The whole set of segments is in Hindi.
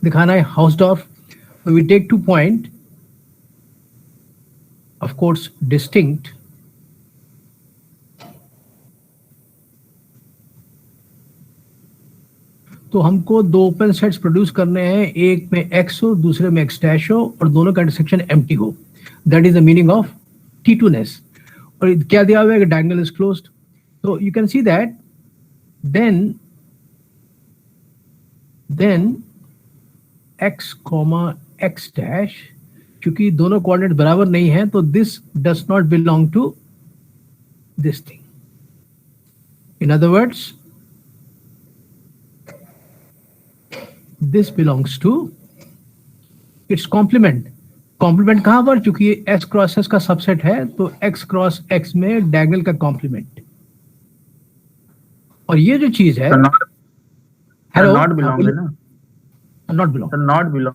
दिखाना है हाउसडॉर्फ. We take 2 point, of course distinct. तो हमको दो ओपन सेट्स प्रोड्यूस करने हैं, एक में x हो दूसरे में x डैश हो और दोनों का इंटरसेक्शन एम्प्टी हो. That is the meaning of T2ness. और क्या दिया हुआ है कि डायगोनल इज क्लोज्ड. तो you can see that then x comma x dash, क्योंकि दोनों कोऑर्डिनेट बराबर नहीं है तो this does not belong to this thing. In other words this belongs to its complement. Complement कहां पर, क्योंकि ये x क्रॉस s का सबसेट है तो x क्रॉस x में डायगोनल का कॉम्प्लीमेंट. और ये जो चीज है हेलो नॉट बिलोंग है ना, not belong, not belong,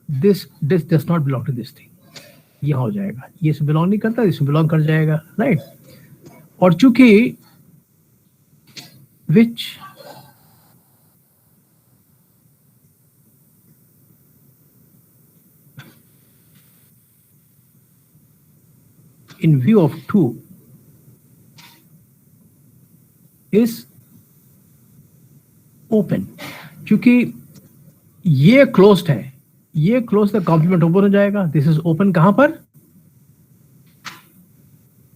this does not belong to this thing. यहां हो जाएगा, ये इसमें बिलोंग नहीं करता, इसमें बिलोंग कर जाएगा, राइट. और चूंकि विच in view of 2 is open. क्योंकि ये क्लोज्ड है, ये क्लोज द कॉम्प्लीमेंट ओपन हो जाएगा. दिस इज ओपन कहां पर,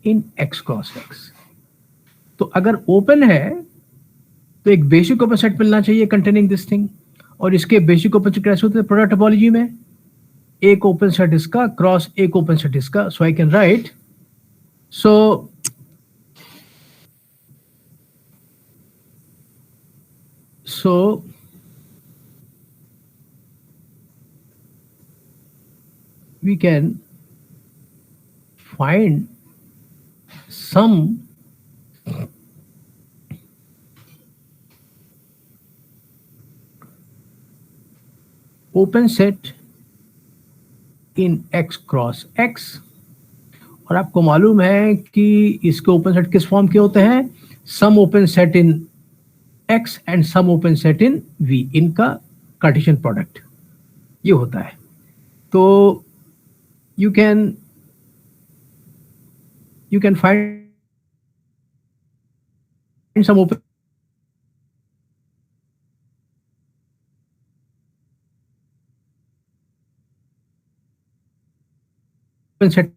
इन x क्रॉस x. तो अगर ओपन है तो एक बेसिक ओपन सेट मिलना चाहिए कंटेनिंग दिस थिंग. और इसके बेसिक ओपन सेट कैसे होते हैं प्रोडक्ट टोपोलॉजी में, एक ओपन सेट इसका क्रॉस एक ओपन सेट इसका. So I can write, so we can find some open set in x cross x. और आपको मालूम है कि इसके ओपन सेट किस फॉर्म के होते हैं, some open set in x and some open set in v, इनका कार्टेशियन प्रोडक्ट ये होता है. तो you can find some open set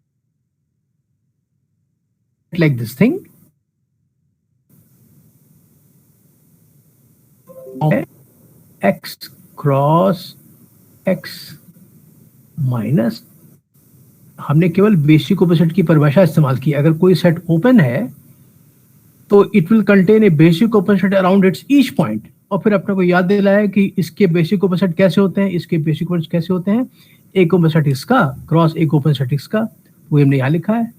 like this thing, x cross x minus. हमने केवल बेसिक ओपन सेट की परिभाषा इस्तेमाल की. अगर कोई सेट ओपन है तो it will contain a basic open set around its each point. और फिर अपने को याद दिलाया कि इसके बेसिक ओपन सेट कैसे होते हैं, इसके बेसिक ओपन सेट कैसे होते हैं, एक ओपन सेट इसका क्रॉस एक ओपन सेट इसका, वो हमने यहां लिखा है.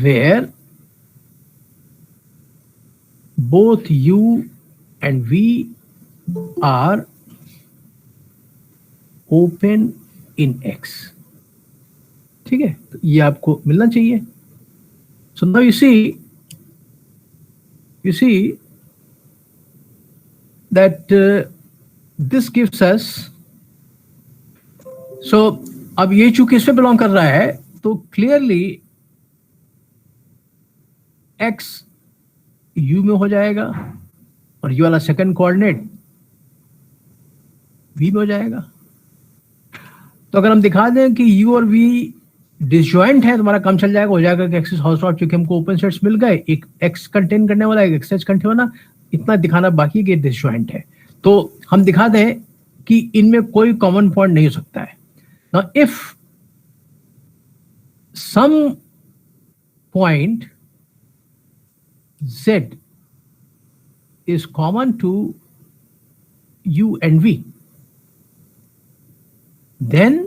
where both u and v are open in x. ठीक है, तो ये आपको मिलना चाहिए. So now you see that this gives us, so अब ये चूंकि इसमें बिलोंग कर रहा है तो क्लियरली x u में हो जाएगा और ये वाला सेकंड कोऑर्डिनेट v में हो जाएगा. तो अगर हम दिखा दें कि u और v डिसजॉइंट है तो हमारा काम चल जाएगा, हो जाएगा कि एक्सिस हाउसडॉर्फ, क्योंकि हमको ओपन सेट्स मिल गए, एक x कंटेन करने वाला एक x कंटेन वाला, इतना दिखाना बाकी कि डिसजॉइंट है. तो हम दिखा दें कि इनमें कोई कॉमन पॉइंट नहीं हो सकता है. Now if some point z is common to u and v, then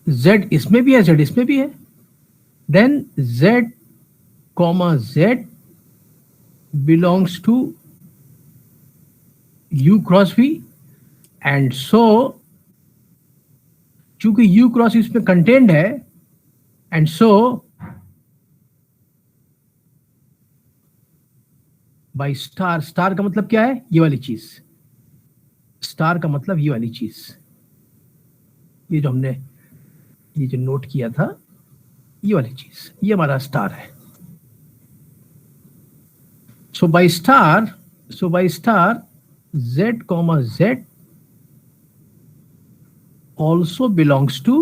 z इसमें भी है z इसमें भी है, then z comma z belongs to u cross v, and so चूंकि u cross इसमें कंटेंड है, and so by star, star का मतलब क्या है? ये वाली चीज, स्टार का मतलब ये वाली चीज, ये जो हमने ये जो नोट किया था, ये वाली चीज, ये हमारा स्टार है. So by star, z comma z also belongs to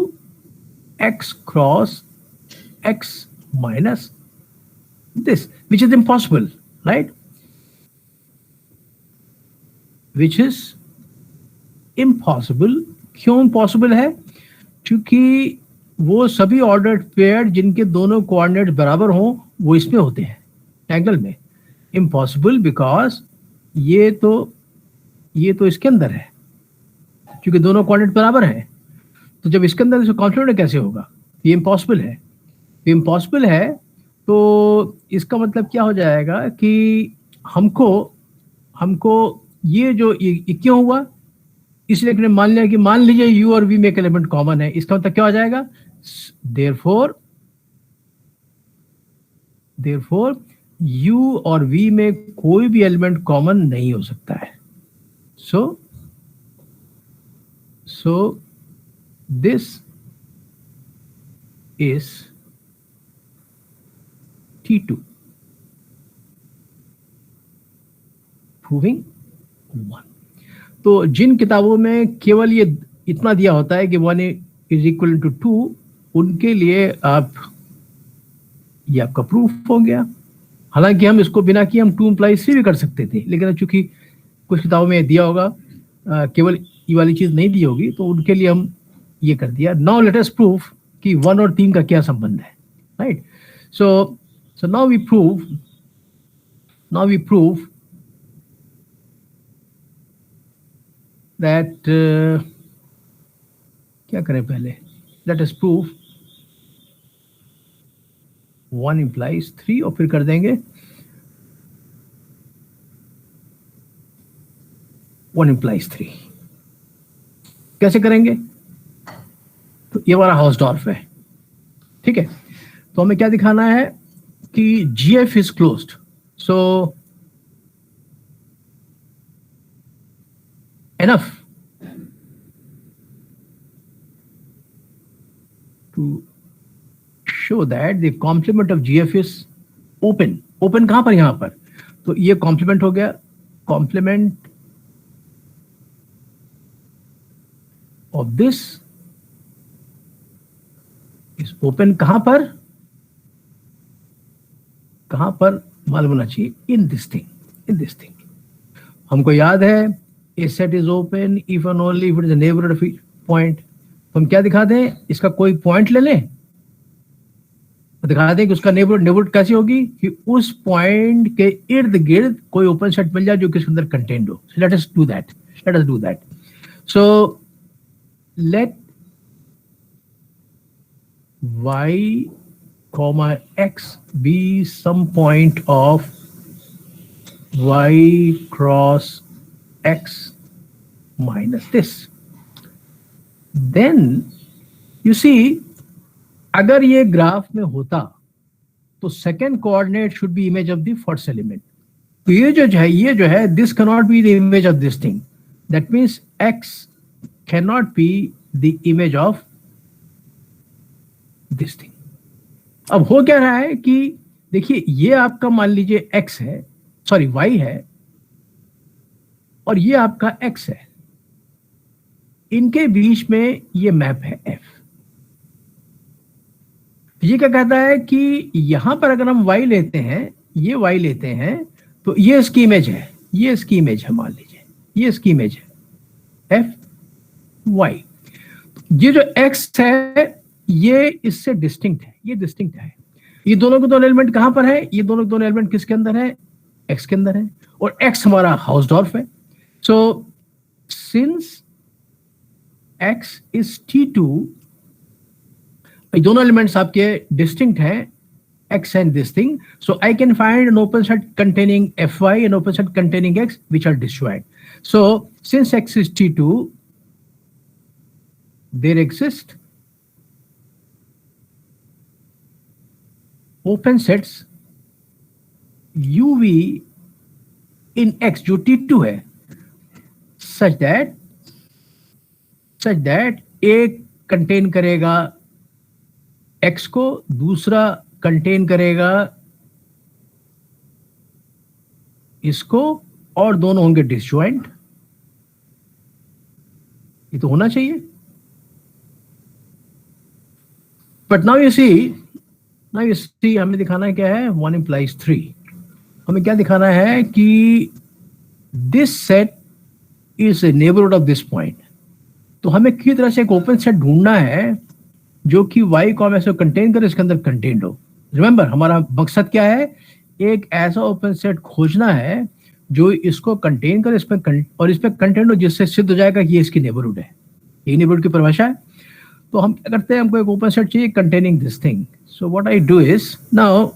x cross x minus this, which is impossible, right? Which is impossible. क्यों impossible है? क्योंकि वो सभी ऑर्डर्ड पेयर जिनके दोनों कोऑर्डिनेट बराबर हों वो इसमें होते हैं, ट्रायंगल में. इम्पॉसिबल बिकॉज ये तो इसके अंदर है, क्योंकि दोनों कोऑर्डिनेट बराबर हैं. तो जब इसके अंदर कॉम्प्लीमेंट कैसे होगा? ये इम्पॉसिबल है. इम्पॉसिबल है तो इसका मतलब क्या हो जाएगा कि हमको ये जो ये क्यों हुआ, इसलिए हमने मान लिया कि मान लीजिए u और v में एक एलिमेंट कॉमन है. इसका मतलब क्या हो जाएगा? देयरफॉर u और v में कोई भी एलिमेंट कॉमन नहीं हो सकता है. सो दिस इज T2 प्रूविंग 1. तो जिन किताबों में केवल ये इतना दिया होता है कि 1 इज इक्वल टू 2, उनके लिए ये आपका प्रूफ हो गया. हालांकि हम इसको बिना किए हम 2 × 3 भी कर सकते थे, लेकिन चूंकि कुछ किताबों में दिया होगा केवल ये वाली चीज नहीं दी होगी, तो उनके लिए हम ये कर दिया. नाउ लेट अस प्रूफ कि 1 और 3 का क्या संबंध है, right? So now we prove that क्या करें पहले? लेट अस प्रूव 1 implies 3 और फिर कर देंगे 1 implies 3. कैसे करेंगे? तो ये हमारा हाउसडॉर्फ है, ठीक है. तो हमें क्या दिखाना है कि GF is closed. So enough to show that the complement of GF is open. Open कहां पर? यहां पर. तो ये कॉम्प्लीमेंट हो गया. Complement of this is open. कहां पर मालूम होना चाहिए? In this thing. हमको याद है A set is open if and only if it is a neighborhood of point. तो हम क्या दिखा दें? इसका कोई पॉइंट ले लें, तो दिखा दें कि उसका नेबरहुड कैसी होगी कि उस पॉइंट के इर्द गिर्द कोई ओपन सेट मिल जाए जो कि इसके अंदर कंटेंट हो. Let us do that. So let y, x be some point of y cross x minus this. Then you see, अगर ये ग्राफ में होता तो second coordinate should be image of the first element. तो ये जो है this can not be the image of this thing. That means x can not be the image of this thing. अब हो क्या रहा है कि देखिए, ये आपका मान लीजिए x है, सॉरी y है, और ये आपका x है. इनके बीच में ये मैप है f. ये क्या कहता है कि यहां पर अगर हम y लेते हैं, ये y लेते हैं, तो ये इसकी इमेज है, ये इसकी इमेज है, मान लीजिए ये इसकी इमेज है f y. ये जो x है ये इससे डिस्टिंक्ट है, ये डिस्टिंक्ट है. ये दोनों के दोनों एलिमेंट कहां पर है? ये दोनों एलिमेंट किसके अंदर है? x के अंदर है, और x हमारा हाउसडॉर्फ है. So since x is T2, दोनों एलिमेंट्स आपके डिस्टिंक्ट हैं, x and this thing, so I can find an open set containing fy and open set containing x which are disjoint. So since x is T2, there exist open sets uv in x जो t2 है, such that एक कंटेन करेगा x को, दूसरा कंटेन करेगा इसको, और दोनों होंगे डिसजॉइंट। ये तो होना चाहिए। बट नाउ यू सी हमें दिखाना क्या है, 1 implies 3। हमें क्या दिखाना है कि this set is a neighbourhood of this point. तो हमें किसी तरह से एक ओपन सेट ढूंढना है जो कि y कॉमा से कंटेन करे, इसके अंदर कंटेन्ड हो। रिमेंबर हमारा मकसद क्या है, एक ऐसा ओपन सेट खोजना है जो इसको कंटेन करे, इसमें और इसमें कंटेंट हो, जिससे सिद्ध हो जाएगा कि ये इसकी नेबरहुड है। ये नेबरहुड की परिभाषा है। तो हम क्या करते हैं, हमको एक ओपन सेट चाहिए containing this thing. So what I do is now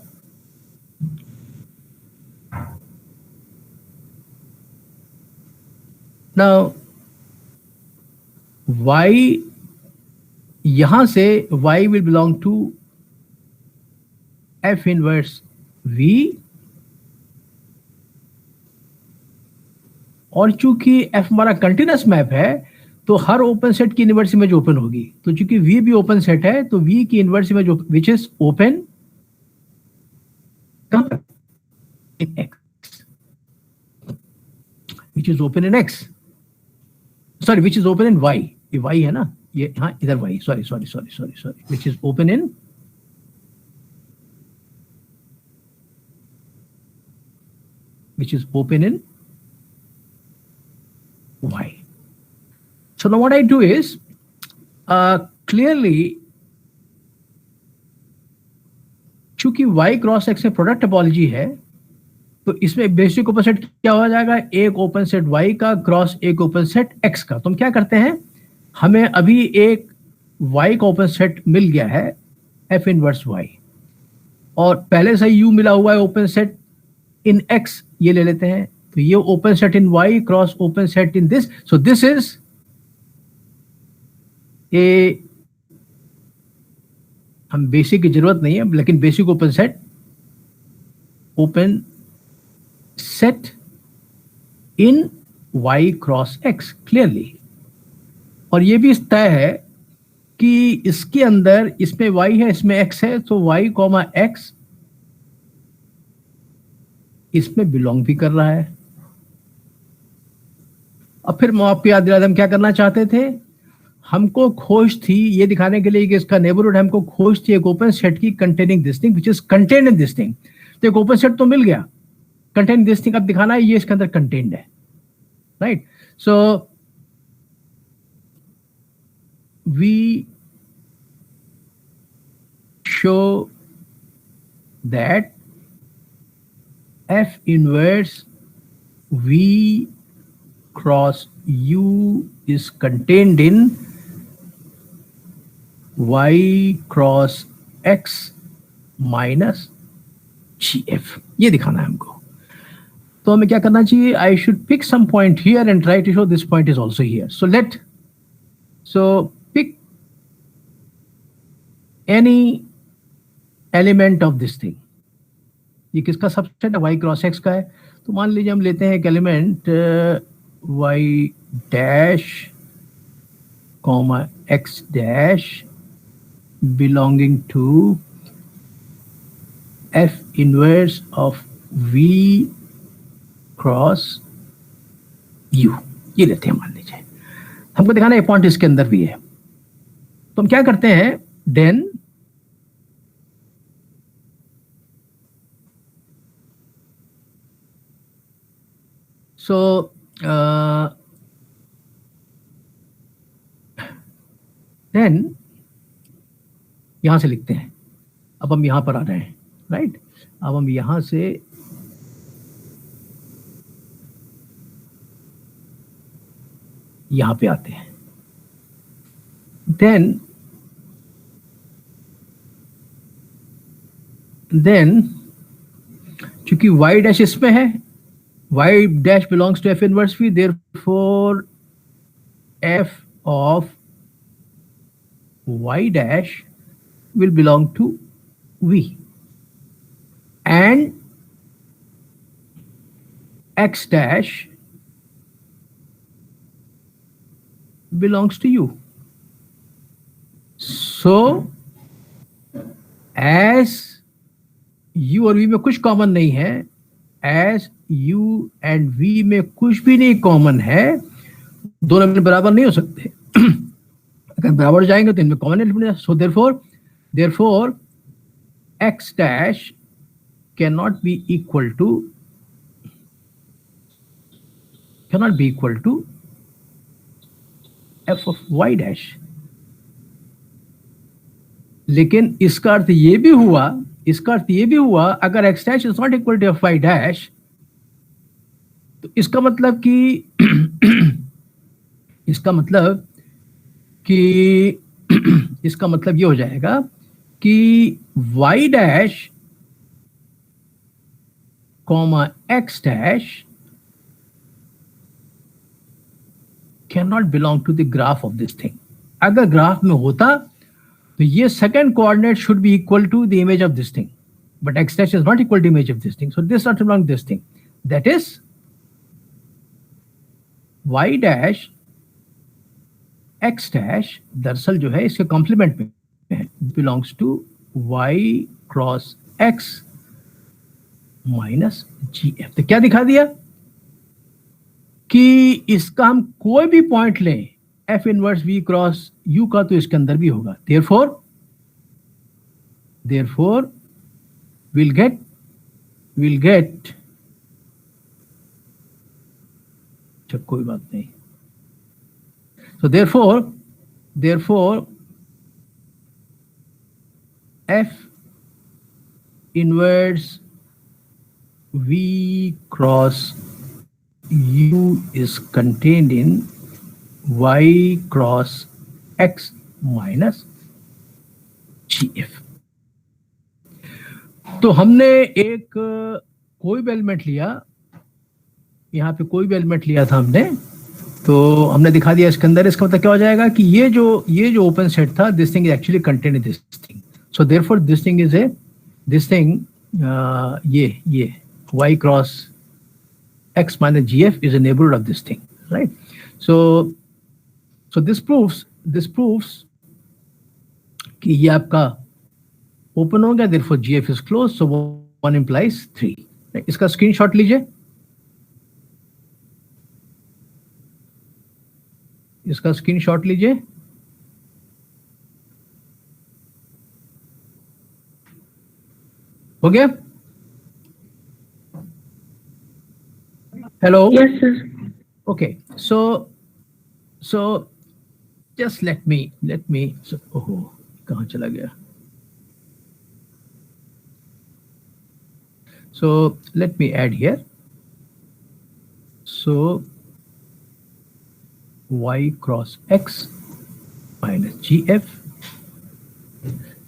y, यहां से y will belong to f inverse v, और चूंकि f हमारा कंटिन्यूअस मैप है तो हर ओपन सेट की इनवर्स इमेज ओपन होगी। तो चूंकि v भी ओपन सेट है तो v की inverse image which is open in x, which is open in x, sorry which is open in y। ये y है ना, ये हाँ इधर y, sorry which is open in y. So now what I do is clearly चूंकि y क्रॉस x में प्रोडक्ट टोपोलॉजी है तो इसमें बेसिक ओपन सेट क्या हो जाएगा, एक ओपन सेट y का क्रॉस एक ओपन सेट x का। तो हम क्या करते हैं, हमें अभी एक y का ओपन सेट मिल गया है f इनवर्स y, और पहले से u मिला हुआ है ओपन सेट इन x, ये ले लेते हैं। तो ये open set in y cross open set in this, so this is a, हम बेसिक की जरूरत नहीं है लेकिन बेसिक ओपन सेट इन y क्रॉस x क्लियरली। और ये भी तय है कि इसके अंदर, इसमें y है इसमें x है, तो y कॉमा x इसमें बिलोंग भी कर रहा है। अब फिर मैं आपको याद दिला दें हम क्या करना चाहते थे, हमको खोज थी ये दिखाने के लिए कि इसका नेबरहुड, हमको खोज थी एक ओपन सेट की containing this thing which is contained in this thing. तो एक ओपन सेट तो मिल गया कंटेन दिस थिंग, अब दिखाना है ये इसके अंदर कंटेन्ड है, right. So we show that f inverse v cross u is contained in y cross x minus gf, ये दिखाना है हमको। तो हमें क्या करना चाहिए, I should pick some point here and try to show this point is also here. So pick any element of this thing। ये किसका सबसेट है, y क्रॉस x का है। तो मान लीजिए हम लेते हैं एक element y dash comma x dash belonging to f inverse of v cross u, ये लेते हैं मान लीजिए। हमको दिखाना है पॉइंट इसके अंदर भी है। तो हम क्या करते हैं, देन देन यहां से लिखते हैं। अब हम यहां पर आ रहे हैं, राइट। अब हम यहां से यहां पे आते हैं। देन चूंकि y डैश इसमें है, y dash belongs to f inverse v, therefore f of y dash will belong to v, and x dash belongs to you. So as u और v में कुछ कॉमन नहीं है, as u and v में कुछ भी नहीं कॉमन है, दोनों में बराबर नहीं हो सकते। अगर बराबर हो जाएंगे तो इनमें common element. So therefore x dash cannot be equal to f of y dash। लेकिन इसका अर्थ ये भी हुआ अगर x dash is not equal to f y dash, तो इसका मतलब ये हो जाएगा कि y dash comma x dash cannot belong to the graph of this thing। अगर ग्राफ में होता तो ये second coordinate should be equal to the image of this thing, but x dash is not equal to image of this thing, so this not belong to this thing। That is y dash x dash दरअसल जो है इसके कॉम्प्लीमेंट में belongs to y cross x minus gf। तो क्या दिखा दिया कि इसका हम कोई भी पॉइंट लें f inverse v cross u का तो इसके अंदर भी होगा। therefore we'll get चल कोई बात नहीं। So therefore f inverse v cross u is contained in y cross x minus gf। तो हमने एक कोई भी एलिमेंट लिया, यहाँ पे कोई भी एलिमेंट लिया था हमने, तो हमने दिखा दिया इसके अंदर। इसका मतलब क्या हो जाएगा कि ये जो ओपन सेट था, this thing is actually contained in this thing. So therefore this thing ये y cross x minus gf is a neighbourhood of this thing, right. So this proves कि ये आपका ओपन हो गया, therefore gf is close, so 1 implies 3। इसका स्क्रीनशॉट लीजिए, इसका स्क्रीनशॉट लीजिए। हो गया? Hello? Yes, sir. Okay, so just let me ओहो कहाँ चला गया? So let me add here. So y cross x minus gf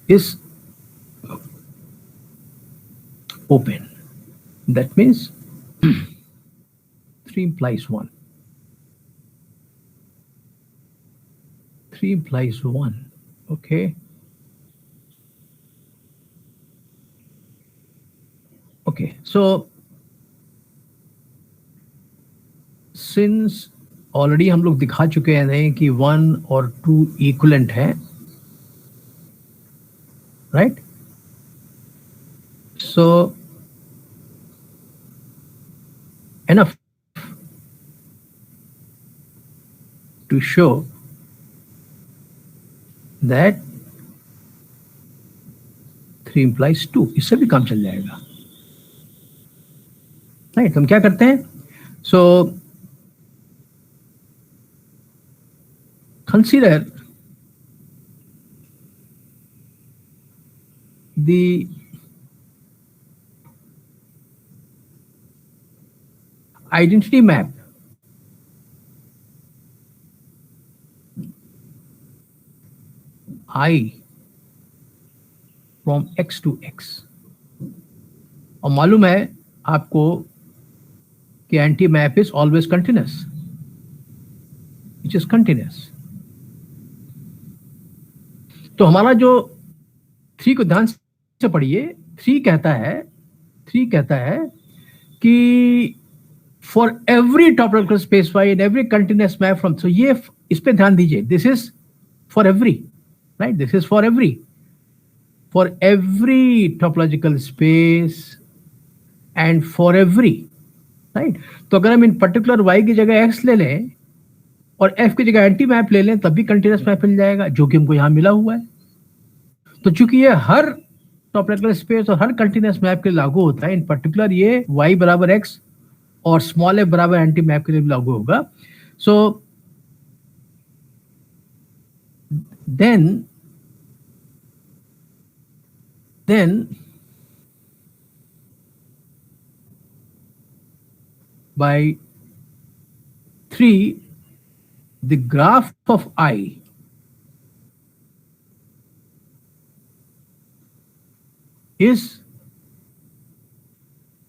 is open. That means 3 implies 1. 3 implies 1. Okay. Okay. So since already हम लोग दिखा चुके हैं कि 1 और 2 इक्विवेलेंट है, right. So enough to show that 3 implies 2, इससे भी काम चल जाएगा, राइट। हम क्या करते हैं? सो consider the identity map I from x to x। और मालूम है आपको कि anti map is always continuous, which is continuous. तो हमारा जो 3 को ध्यान से पढ़िए, 3 कहता है कि for every topological space y and every continuous map from, so ये इस पे ध्यान दीजिए, this is for every, right? This is for every topological space and for every, right? तो अगर हम इन पर्टिकुलर y की जगह x ले लें और f की जगह एंटी मैप ले लें तब भी कंटिन्यूस मैप मिल जाएगा, जो कि हमको यहां मिला हुआ है। तो चूंकि ये हर टॉपोलॉजिकल स्पेस और हर कंटिन्यूस मैप के लिए लागू होता है, इन पर्टिकुलर ये y बराबर x और स्मॉल f बराबर एंटी मैप के लिए भी लागू होगा। सो then by 3 the graph of I is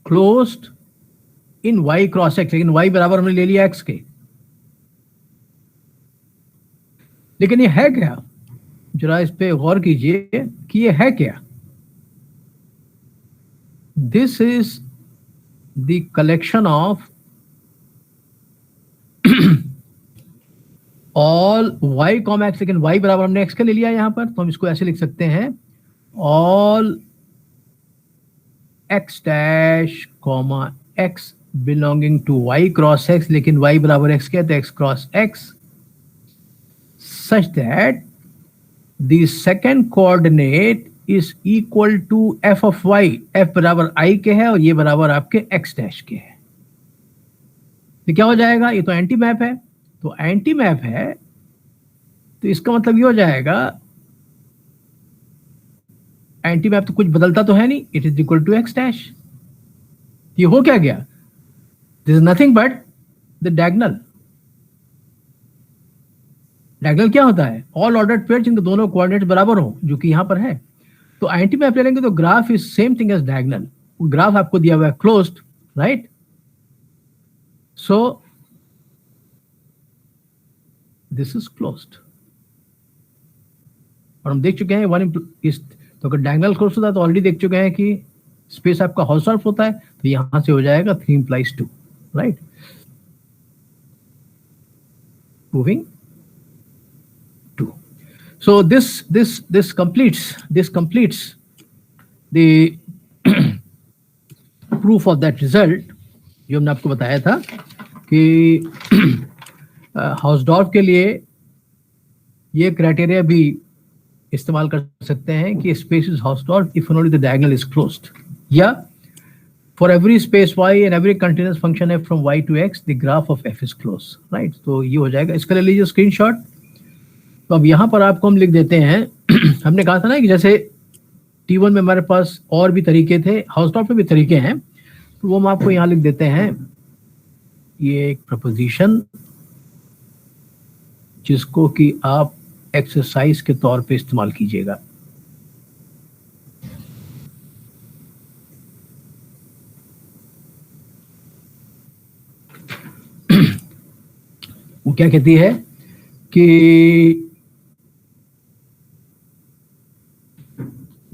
closed in y cross x, लेकिन y बराबर हमने ले लिया x के, लेकिन ये है क्या, जरा इस पे गौर कीजिए कि ये है क्या। This is the collection of all y comma x, लेकिन y बराबर हमने x के ले लिया यहां पर, तो हम इसको ऐसे लिख सकते हैं all x dash comma x belonging to y cross x, लेकिन y बराबर x क्या है, तो x cross x, such that the second coordinate is equal to f of y, f बराबर i के है और ये बराबर आपके x डैश के है। तो क्या हो जाएगा, ये तो एंटी मैप है, तो एंटी मैप है तो इसका मतलब ये हो जाएगा, एंटी मैप तो कुछ बदलता तो है नहीं, it is equal to x dash. ये हो क्या गया, this is nothing but the diagonal. Diagonal क्या होता है, ऑल ऑर्डर्ड पेयर जिनके दोनों कोऑर्डिनेट्स बराबर हो, जो कि यहां पर है। तो एंटी मैप ले लेंगे तो graph is same thing as diagonal, graph आपको दिया हुआ है closed, right. So this is closed, और हम देख चुके हैं वन इस, तो अगर डायगोनल क्लोज होता है तो ऑलरेडी देख चुके हैं कि स्पेस आपका हाउसवर्फ होता है, तो यहां से हो जाएगा 3 implies 2, right. Moving to, so this completes the proof of that result जो हमने आपको बताया था कि हाउसडॉर्फ के लिए ये क्राइटेरिया भी इस्तेमाल कर सकते हैं कि space is Hausdorff if only the diagonal is closed, या for every space y and every continuous function f from y to x the graph of f is close, right. तो ये हो जाएगा, इसका ले लीजिए स्क्रीनशॉट। तो अब यहाँ पर आपको हम लिख देते हैं हमने कहा था ना कि जैसे T1 में हमारे पास और भी तरीके थे, हाउसडॉर्फ में भी तरीके हैं, तो वो हम आपको यहाँ लिख देते हैं। ये एक प्रपोजिशन जिसको कि आप एक्सरसाइज के तौर पे इस्तेमाल कीजिएगा। वो क्या कहती है कि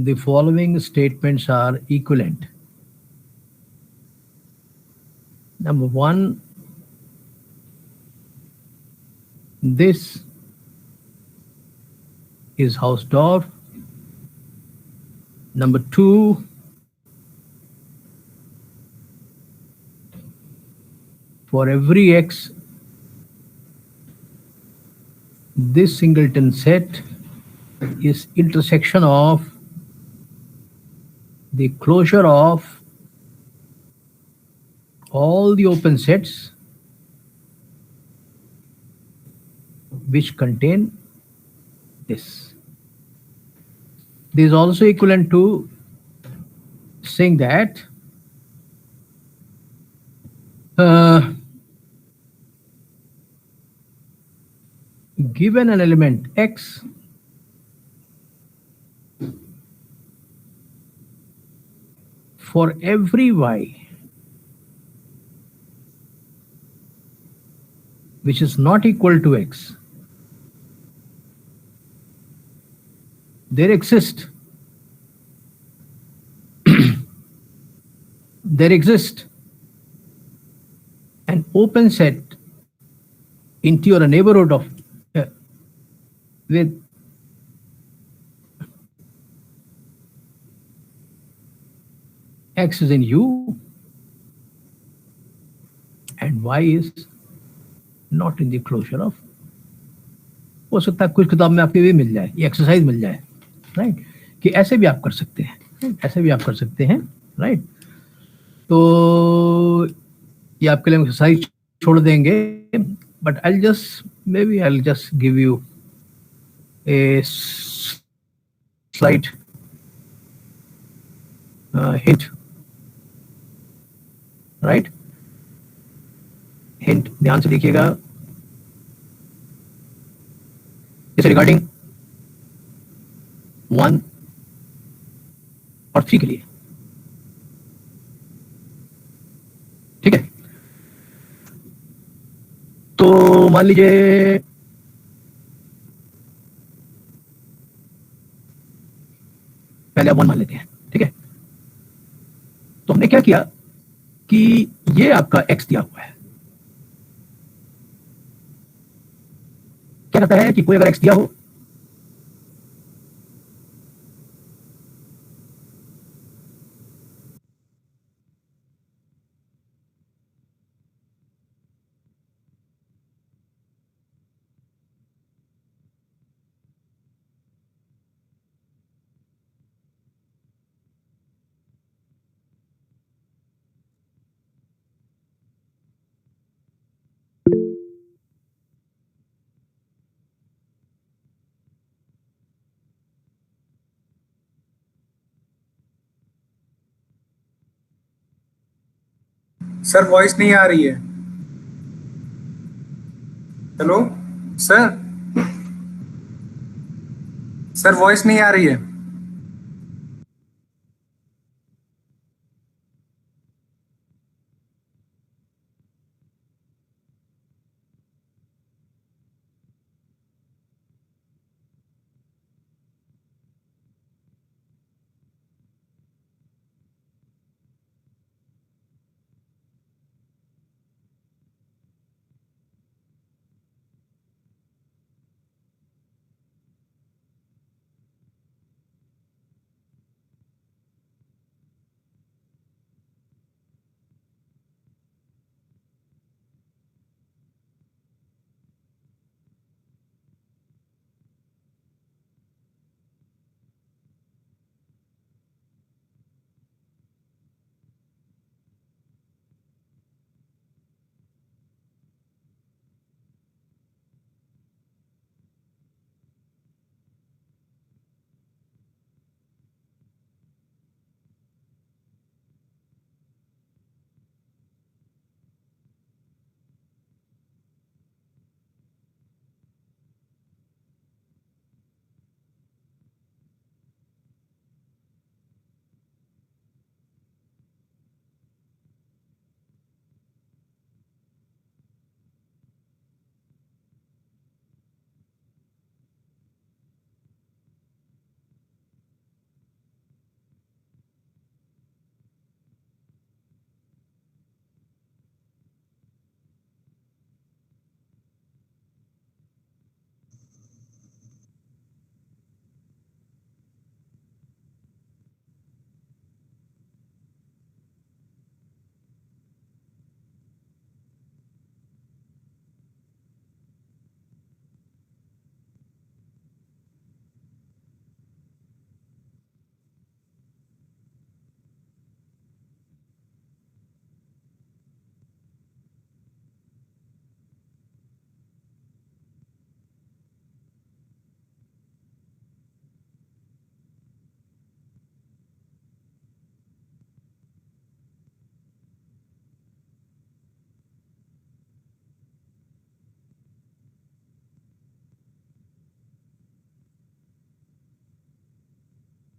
the following statements are equivalent. Number 1, this is Hausdorff. Number 2, for every x, this singleton set is intersection of the closure of all the open sets which contain this. This is also equivalent to saying that given an element x, for every y which is not equal to x, there exist an open set into your neighborhood of with x is in U and y is not in the closure of, हो सकता है कुछ किताब में आपके भी मिल जाए, ये एक्सरसाइज मिल जाए, राइट, कि ऐसे भी आप कर सकते हैं, ऐसे भी आप कर सकते हैं, राइट। तो ये आपके लिए एक्सरसाइज छोड़ देंगे, but I just give U A slide hint, right. Hint ध्यान से देखिएगा, जैसे रिगार्डिंग 1 और 3 के लिए, ठीक है। तो मान लीजिए पहले आप 1 मान लेते हैं, ठीक है। तो हमने क्या किया कि ये आपका x दिया हुआ है, क्या कहता है कि कोई अगर x दिया हो सर वॉइस नहीं आ रही है। हेलो सर, सर वॉइस नहीं आ रही है।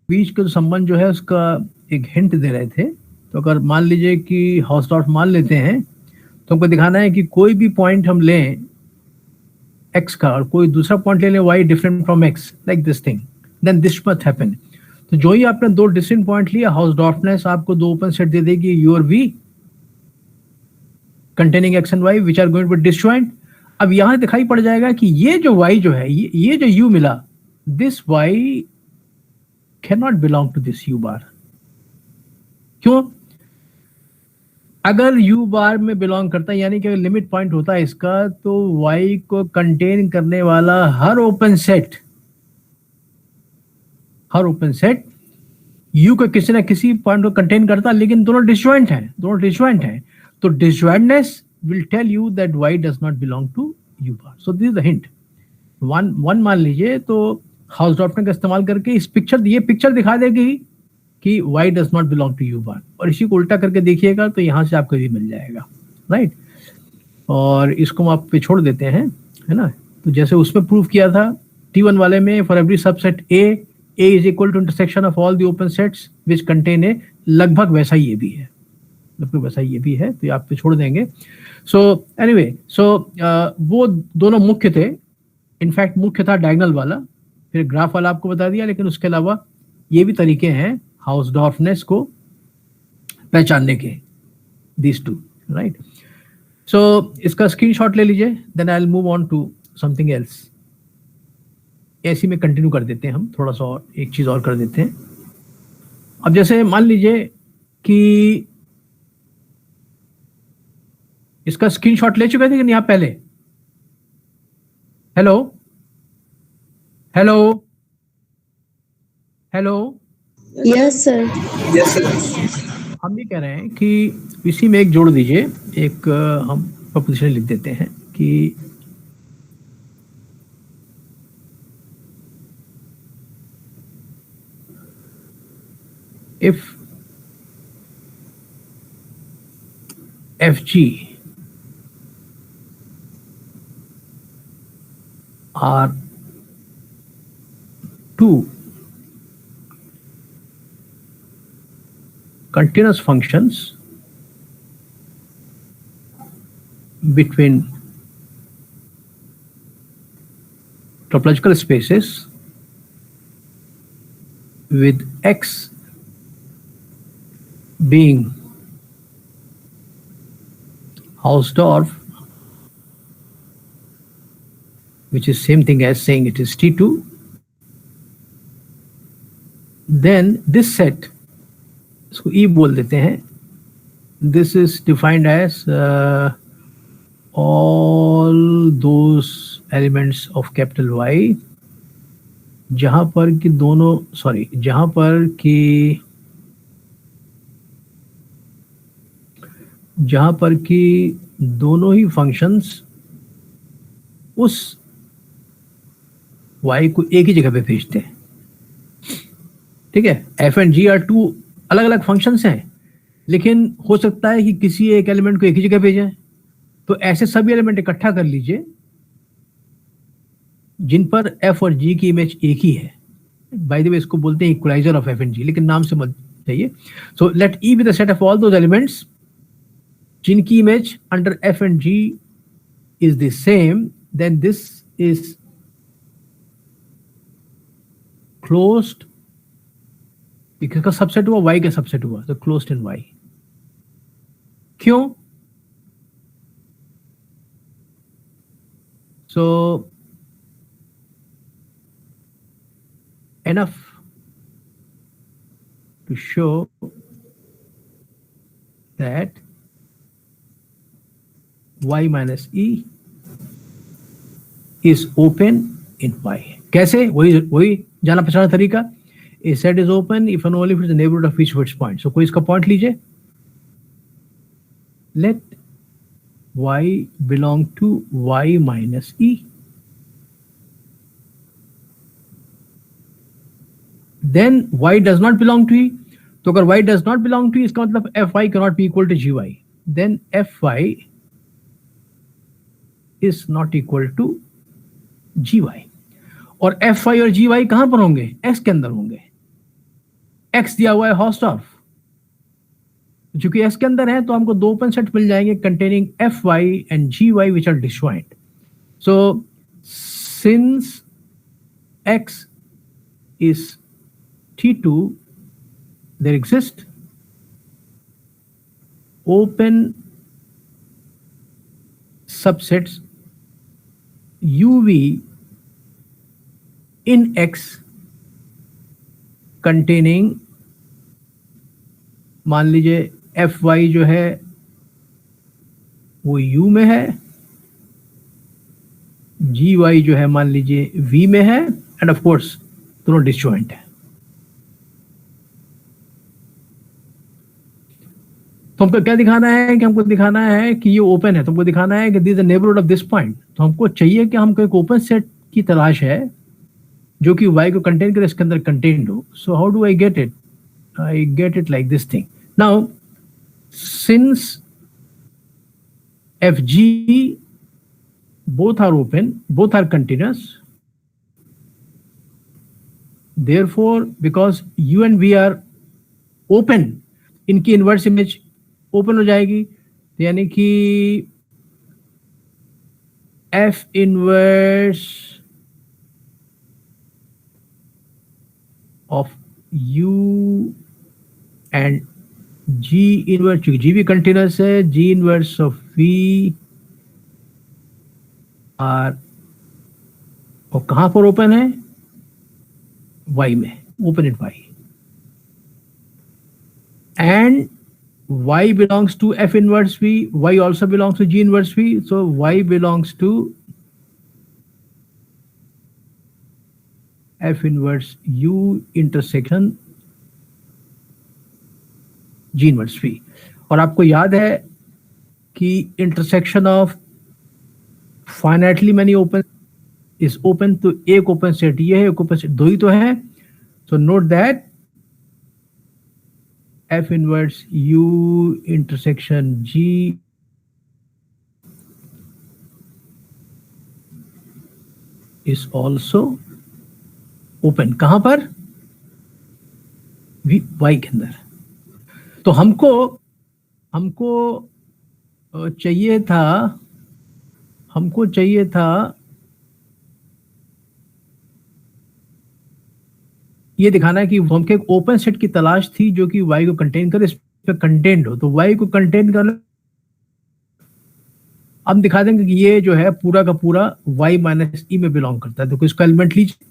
बीच का संबंध जो है उसका एक हिंट दे रहे थे। तो अगर मान लीजिए कि हाउसडॉर्फ मान लेते हैं, तो हमको दिखाना है कि कोई भी पॉइंट हम लें x का और कोई दूसरा पॉइंट ले लें y different from x, like this thing, then this must happen. तो जो ही आपने दो डिफरेंट पॉइंट लिया, हाउसडॉर्फनेस आपको दो ओपन सेट दे देगी u और v, containing x and y which are going to be disjoint. अब यहां दिखाई पड़ जाएगा कि ये जो y जो है, ये जो u मिला, this y cannot belong to this u bar. क्यों? अगर u बार में बिलोंग करता है, यानी कि अगर लिमिट पॉइंट होता है इसका, तो y को कंटेन करने वाला हर ओपन सेट u को किसी ना किसी पॉइंट को कंटेन करता, लेकिन दोनों डिसजॉइंट हैं, तो disjointness will tell you that y does not belong to u bar. So this is the hint. One मान लीजिए, तो हाउसडॉर्फ का इस्तेमाल करके ये पिक्चर दिखा देगी कि y does not belong to u bar, और इसी को उल्टा करके देखिएगा तो यहां से आपको ये मिल जाएगा, राइट. और इसको हम आप पे छोड़ देते हैं, है ना. तो जैसे उसमें प्रूव किया था T1 वाले में, for every subset A is equal to intersection of all the open sets which contain A, लगभग वैसा ही ये भी है, तो ये आप पे छोड़ देंगे. सो एनीवे, वो दोनों मुख्य थे. इनफैक्ट मुख्य था डायगोनल वाला, फिर ग्राफ वाला आपको बता दिया, लेकिन उसके अलावा ये भी तरीके हैं हाउसडॉर्फनेस को पहचानने के, दीज टू, राइट. सो इसका स्क्रीनशॉट ले लीजिए, then I will move on to something else. ऐसी में कंटिन्यू कर देते हैं हम, थोड़ा सा और एक चीज और कर देते हैं. अब जैसे मान लीजिए कि इसका स्क्रीनशॉट ले चुके थे कि नहीं आप पहले? Hello hello hello. Yes sir. हम ये कह रहे हैं कि इसी में एक जोड़ दीजिए, एक हम प्रपोजिशन लिख देते हैं कि if fg are two continuous functions between topological spaces with x being Hausdorff, which is same thing as saying it is T2, then this set, इसको E बोल देते हैं, this is defined as all those elements of capital Y जहां पर कि दोनों ही फंक्शंस उस y को एक ही जगह पे भेजते हैं. ठीक है, f and g are two अलग अलग फंक्शंस हैं, लेकिन हो सकता है कि किसी एक एलिमेंट को एक ही जगह भेजें. तो ऐसे सभी एलिमेंट इकट्ठा कर लीजिए जिन पर f और g की इमेज एक ही है. बाय द वे इसको बोलते हैं equaliser of f and g, लेकिन नाम से मत चाहिए. So let E be the set of all those elements जिनकी image under f and g is the same, then this is closed, because का सबसेट हुआ y का सबसेट हुआ, तो closed in y. क्यों? So enough to show that y minus e is open in y. कैसे? वही जाना पहचाना तरीका. A set is open if and only if it is the neighborhood of each of its points. So कोई इसका पॉइंट लीजिए. Let y belong to y minus e. Then y does not belong to e. तो अगर y does not belong to e, इसका मतलब fy cannot be equal to gy. Then fy is not equal to gy. और fy और gy कहां पर होंगे? x के अंदर होंगे. x दिया हुआ है हाउसडॉर्फ, चूंकि x के अंदर है तो हमको दो ओपन सेट मिल जाएंगे containing fy and gy which are disjoint. So since x is T2, there exists open subsets uv in x containing, मान लीजिए fy जो है वो u में है, gy जो है मान लीजिए v में है, एंड ऑफ कोर्स दोनों डिसजॉइंट है। तो हमको क्या दिखाना है कि हमको दिखाना है कि ये ओपन है, तो हमको दिखाना है कि this is the neighbourhood of this point. तो हमको चाहिए कि हमको एक ओपन सेट की तलाश है जो कि y को कंटेन करे, इसके अंदर कंटेन्ड हो। So how do I get it? I get it like this thing. Now since fg both are open, both are continuous, therefore because u and v are open, इनकी इनवर्स इमेज ओपन हो जाएगी, यानी कि f inverse of u and g inverse, चूंकि g भी कंटिन्यूस है, g inverse of v are, और कहां पर ओपन है? y में, open in y, and y belongs to f inverse v, y also belongs to g inverse v, so y belongs to f inverse u intersection g inverse v। और आपको याद है कि intersection of finitely many open is open, तो एक ओपन सेट ये है, एक ओपन सेट दो ही तो है। So note that f inverse u intersection g is also open। कहां पर? y के अंदर। तो हमको चाहिए था ये दिखाना है कि हमको एक ओपन सेट की तलाश थी जो कि y को कंटेन करे, इस पे कंटेंट हो। तो y को कंटेन करना, हम दिखा देंगे कि ये जो है पूरा का पूरा y माइनस ई में बिलोंग करता है। तो इसका एलिमेंट लीजिए।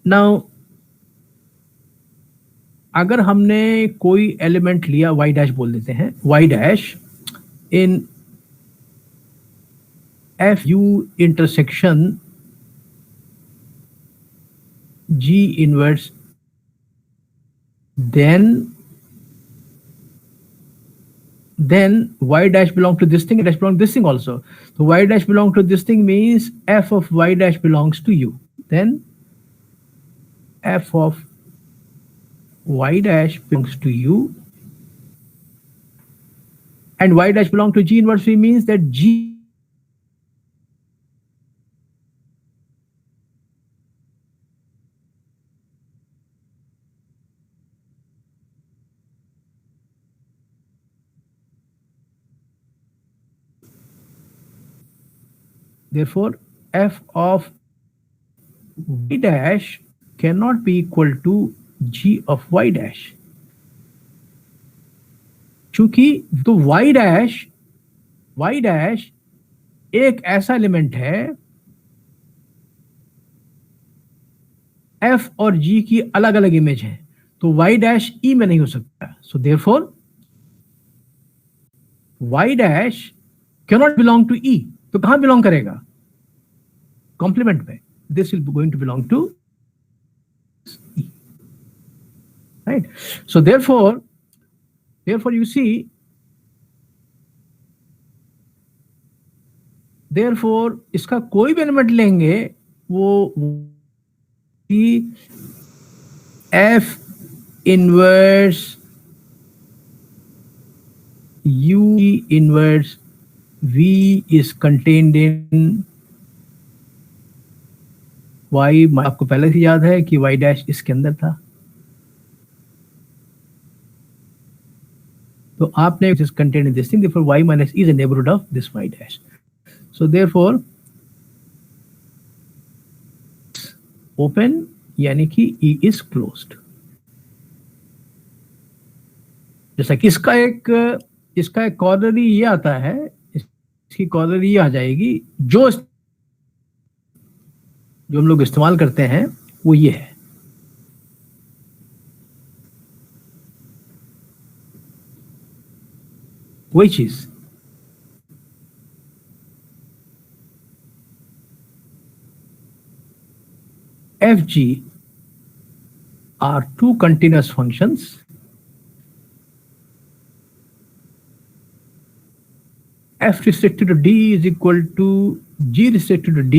नाउ अगर हमने कोई एलिमेंट लिया, y डैश बोल देते हैं, y dash in F you intersection g inverse, then y dash belong to this thing, dash belong to this thing also. So y dash belong to this thing means f of y dash belongs to u. Then f of y dash belongs to u, and y dash belong to g inverse v means that g therefore f of y dash cannot be equal to g of y dash, चूंकि तो y dash एक ऐसा एलिमेंट है f और g की अलग अलग इमेज है, तो y dash e में नहीं हो सकता। So therefore y dash cannot belong to e, तो कहां बिलोंग करेगा? कॉम्प्लीमेंट पे। This will going to belong to e, right. So therefore you see, therefore इसका कोई भी एलिमेंट लेंगे वो f inverse u inverse v is contained in y। आपको पहले से याद है कि y डैश इसके अंदर था, तो आपने it is contained in this thing, therefore y minus e is a neighborhood of this y dash. So therefore open यानी कि e is closed। जैसा कि इसका एक कॉर्नरी ये आता है, इसकी कॉलर ये आ जाएगी, जो हम लोग इस्तेमाल करते हैं वो ये है। वही चीज f g are two continuous functions f restricted to d is equal to g restricted to d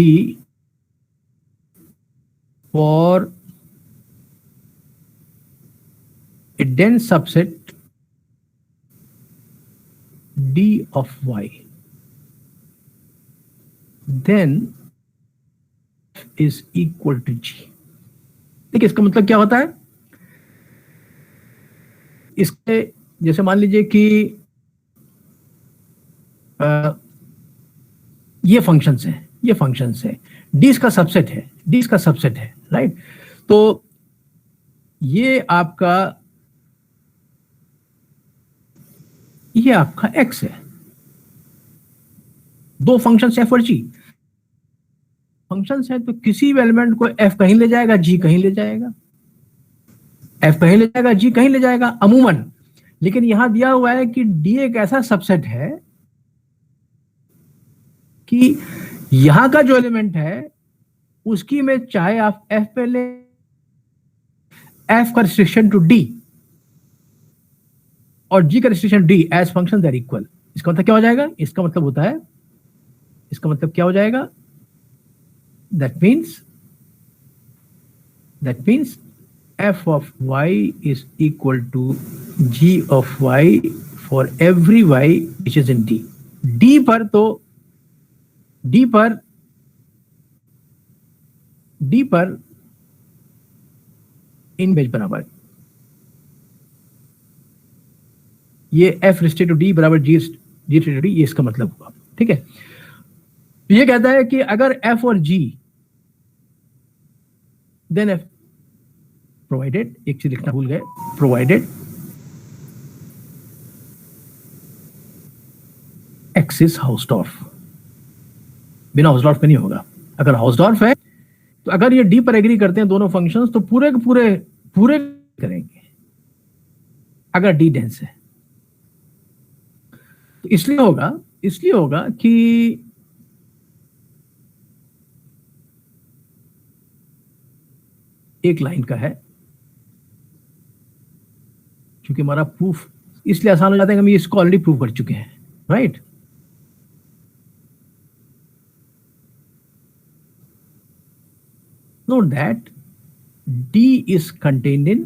for a dense subset d of y, then f is equal to g. देखिए इसका मतलब क्या होता है, इसके जैसे मान लीजिए कि ये फंक्शंस हैं, डी इसका सबसेट है, राइट। तो ये आपका एक्स है, दो फंक्शंस एफ और जी फंक्शंस है, तो किसी भी एलिमेंट को एफ कहीं ले जाएगा, जी कहीं ले जाएगा, एफ कहीं ले जाएगा, जी कहीं ले जाएगा अमूमन। लेकिन यहां दिया हुआ है कि डी एक ऐसा सबसेट है कि यहां का जो एलिमेंट है उसकी में चाहे आप एफ पे ले, एफ का रिस्ट्रिक्शन टू डी और जी का restriction D as function are equal. इसका मतलब क्या हो जाएगा, इसका मतलब क्या हो जाएगा, that means f of y is equal to g of y for every y which is in d। d पर इन बेज बराबर ये f रिस्ट्रिक्ट टू d बराबर g रिस्ट्रिक्ट टू d, ये इसका मतलब हुआ, ठीक है। तो ये कहता है कि अगर f और g देन f प्रोवाइडेड, एक चीज लिखना भूल गए, प्रोवाइडेड x इज हाउसडॉर्फ। बिना हाउसडॉर्फ पे नहीं होगा। अगर हाउसडॉर्फ है तो अगर ये डी पर एग्री करते हैं दोनों फंक्शंस तो पूरे के पूरे करेंगे अगर डी डेंस है। तो इसलिए होगा कि एक लाइन का है, क्योंकि हमारा प्रूफ इसलिए आसान हो जाता है कि हम इसको ऑलरेडी प्रूव कर चुके हैं, right. Note that D is contained in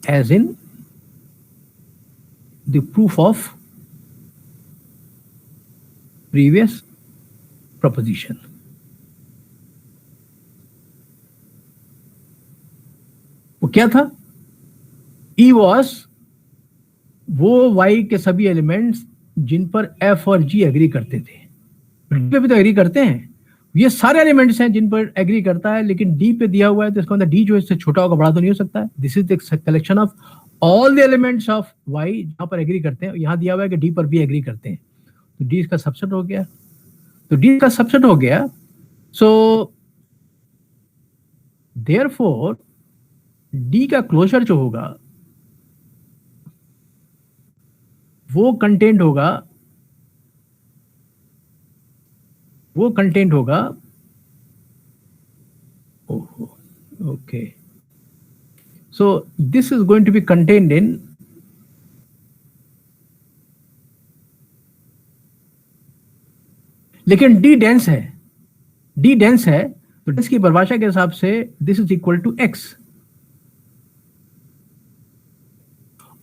as in the proof of previous proposition। वो क्या था, E was वो Y के सभी एलिमेंट्स जिन पर F और G एग्री करते थे। D पे भी तो एग्री करते हैं, ये सारे एलिमेंट्स हैं जिन पर एग्री करता है, लेकिन D पे दिया हुआ है तो इसका मतलब D जो इससे छोटा होगा बड़ा तो नहीं हो सकता है। This is the collection of all the elements of Y जहां पर एग्री करते हैं। यहां दिया हुआ है कि D पर भी एग्री करते हैं, तो D इसका सबसेट हो गया। सो देयरफॉर D का क्लोजर जो होगा वो कंटेंट होगा okay. So this is going to be contained in लेकिन D डेंस है तो डेंस की परिभाषा के हिसाब से this is equal to x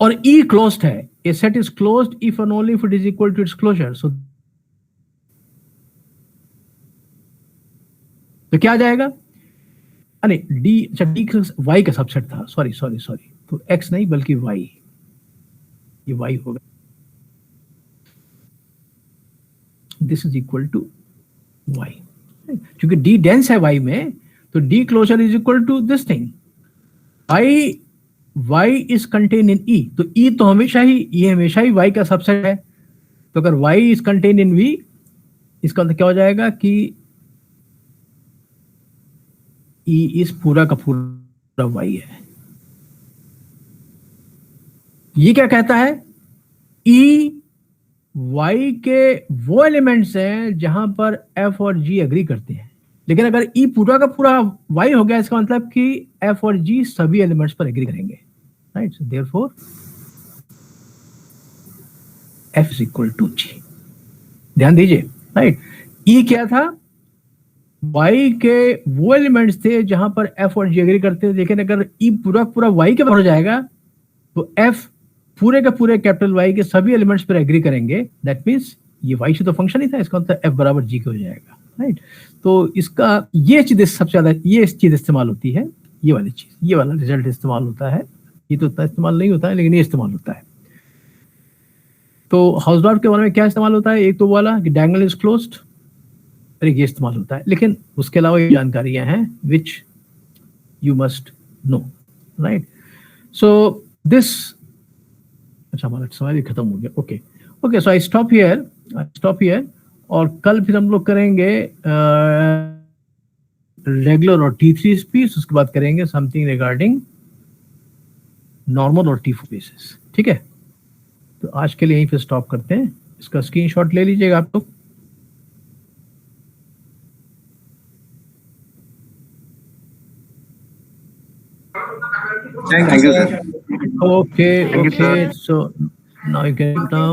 और E क्लोज्ड है। A set is closed if and only if it is equal to its closure। So तो क्या आ जाएगा, अरे D, अच्छा D Y का सबसेट था, सॉरी तो X नहीं बल्कि Y, ये Y होगा। This is equal to Y। क्योंकि डी डेंस है y में, तो D closure is equal to this thing, y is contain in e, तो e तो हमेशा ही y का सबसेट है, तो अगर y is contain in v, इसका मतलब क्या हो जाएगा कि e इस पूरा का पूरा y है। ये क्या कहता है, e y के वो एलिमेंट्स हैं जहां पर f और g एग्री करते हैं, लेकिन अगर e पूरा का पूरा y हो गया, इसका मतलब कि f और g सभी एलिमेंट्स पर एग्री करेंगे, right. So therefore f is equal to g। ध्यान दीजिए, राइट। e क्या था, y के वो एलिमेंट्स थे जहां पर f और g एग्री करते थे, लेकिन अगर e पूरा पूरा y के बराबर हो जाएगा तो f पूरे के पूरे कैपिटल Y के सभी एलिमेंट्स पर एग्री करेंगे। दैट मींस ये y से तो फंक्शन ही था, इसका मतलब f बराबर g के हो जाएगा, राइट। तो इसका ये चीज सबसे ज्यादा ये चीज इस्तेमाल होती है, ये वाली चीज, ये वाला रिजल्ट इस्तेमाल होता है। ये तो उतना इस्तेमाल नहीं होता है, लेकिन ये इस्तेमाल होता है। तो हाउसडॉर्फ के बारे में क्या इस्तेमाल होता है, एक तो वाला कि डायगोनल इज क्लोज्ड, और एक ये इस्तेमाल होता है। लेकिन उसके अलावा ये जानकारियां हैं which you must know, right. So this, अच्छा हमारा सवाल ही खत्म हो गया। Okay okay, so I stop here, और कल फिर हम लोग करेंगे रेगुलर और T3 स्पीड्स, उसके बाद करेंगे समथिंग रिगार्डिंग नॉर्मल और T4 स्पीड्स, ठीक है। तो आज के लिए यहीं पे स्टॉप करते हैं, इसका स्क्रीनशॉट ले लीजिएगा आप लोग। Thank you, sir. Okay, so now you can now